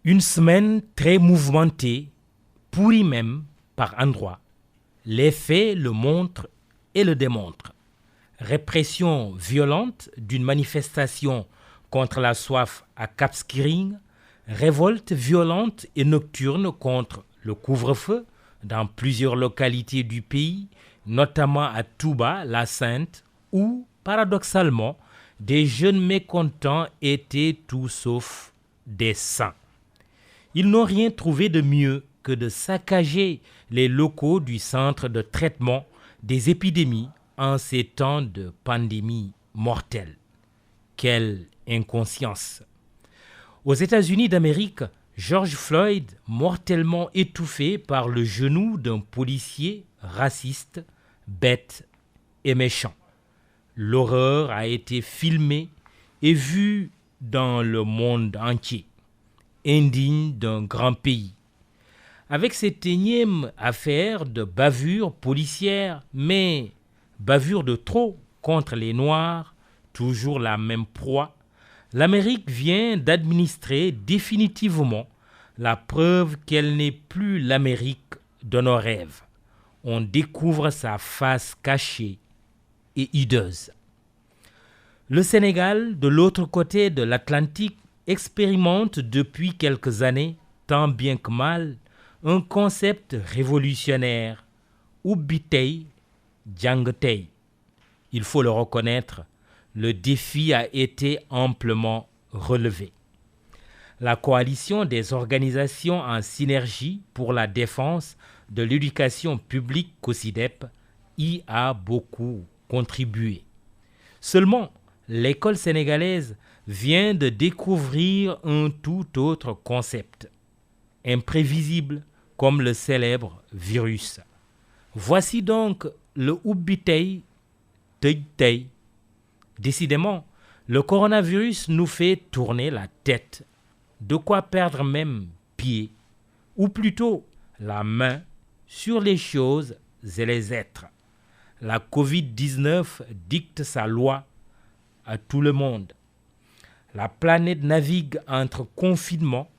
Une semaine très mouvementée, pourrie même par endroits. Les faits le montrent et le démontrent. Répression violente d'une manifestation contre la soif à Cap Skirring, révolte violente et nocturne contre le couvre-feu dans plusieurs localités du pays, notamment à Touba, la Sainte, où, paradoxalement, des jeunes mécontents étaient tout sauf des saints. Ils n'ont rien trouvé de mieux que de saccager les locaux du centre de traitement des épidémies en ces temps de pandémie mortelle. Quelle inconscience! Aux États-Unis d'Amérique, George Floyd, mortellement étouffé par le genou d'un policier raciste, bête et méchant. L'horreur a été filmée et vue dans le monde entier, indigne d'un grand pays. Avec cette énième affaire de bavure policière, mais bavure de trop contre les Noirs, toujours la même proie, l'Amérique vient d'administrer définitivement la preuve qu'elle n'est plus l'Amérique de nos rêves. On découvre sa face cachée et hideuse. Le Sénégal, de l'autre côté de l'Atlantique, expérimente depuis quelques années, tant bien que mal, un concept révolutionnaire, ubbi tey, jàng tey. Il faut le reconnaître, le défi a été amplement relevé. La coalition des organisations en synergie pour la défense de l'éducation publique COSYDEP y a beaucoup contribué. Seulement, l'école sénégalaise vient de découvrir un tout autre concept, imprévisible comme le célèbre virus. Voici donc le ubbi tey, tëj tey. Décidément, le coronavirus nous fait tourner la tête, de quoi perdre même pied, ou plutôt la main sur les choses et les êtres. La Covid-19 dicte sa loi à tout le monde. La planète navigue entre confinement,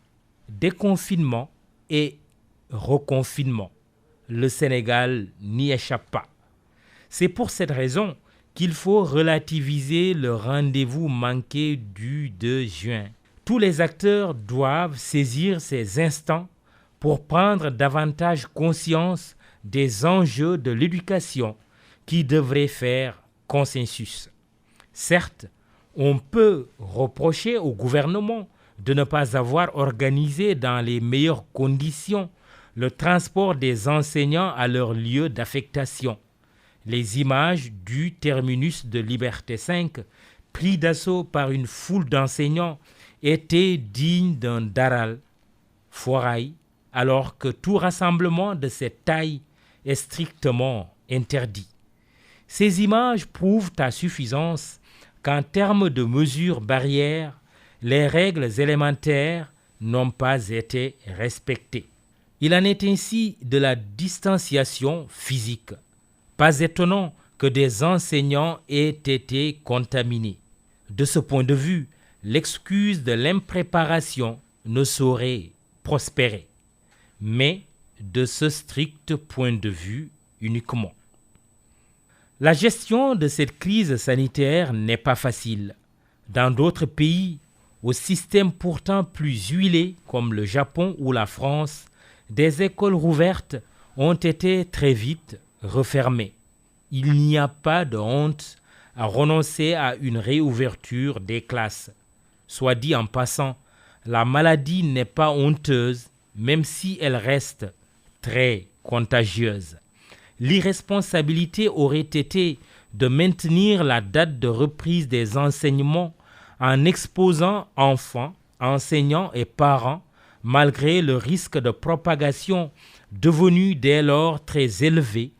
déconfinement et reconfinement. Le Sénégal n'y échappe pas. C'est pour cette raison qu'il faut relativiser le rendez-vous manqué du 2 juin. Tous les acteurs doivent saisir ces instants pour prendre davantage conscience des enjeux de l'éducation qui devraient faire consensus. Certes, on peut reprocher au gouvernement de ne pas avoir organisé dans les meilleures conditions le transport des enseignants à leur lieu d'affectation. Les images du terminus de Liberté 5, pris d'assaut par une foule d'enseignants, étaient dignes d'un daral, foirail, alors que tout rassemblement de cette taille est strictement interdit. Ces images prouvent à suffisance qu'en termes de mesures barrières, les règles élémentaires n'ont pas été respectées. Il en est ainsi de la distanciation physique. Pas étonnant que des enseignants aient été contaminés. De ce point de vue, l'excuse de l'impréparation ne saurait prospérer, mais de ce strict point de vue uniquement. La gestion de cette crise sanitaire n'est pas facile. Dans d'autres pays, au système pourtant plus huilé comme le Japon ou la France, des écoles rouvertes ont été très vite refermées. Il n'y a pas de honte à renoncer à une réouverture des classes. Soit dit en passant, la maladie n'est pas honteuse, même si elle reste très contagieuse. L'irresponsabilité aurait été de maintenir la date de reprise des enseignements en exposant enfants, enseignants et parents, malgré le risque de propagation devenu dès lors très élevé,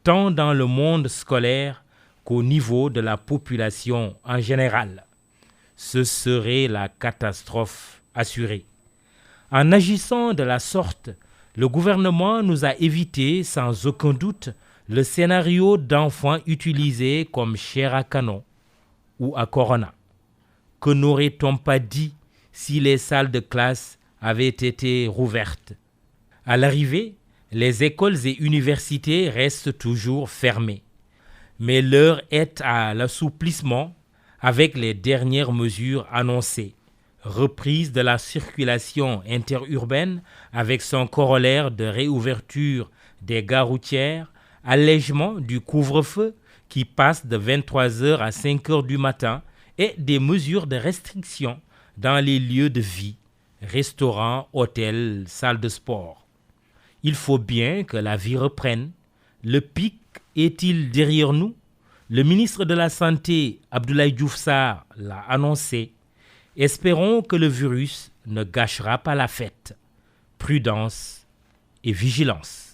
tant dans le monde scolaire qu'au niveau de la population en général. Ce serait la catastrophe assurée. En agissant de la sorte, le gouvernement nous a évité sans aucun doute le scénario d'enfants utilisés comme chair à canon ou à corona. Que n'aurait-on pas dit si les salles de classe avaient été rouvertes. À l'arrivée, les écoles et universités restent toujours fermées. Mais l'heure est à l'assouplissement avec les dernières mesures annoncées. Reprise de la circulation interurbaine avec son corollaire de réouverture des gares routières, allègement du couvre-feu qui passe de 23h à 5h du matin et des mesures de restriction dans les lieux de vie, restaurants, hôtels, salles de sport. Il faut bien que la vie reprenne. Le pic est-il derrière nous? Le ministre de la Santé, Abdoulaye Diouf Sarr, l'a annoncé. Espérons que le virus ne gâchera pas la fête. Prudence et vigilance.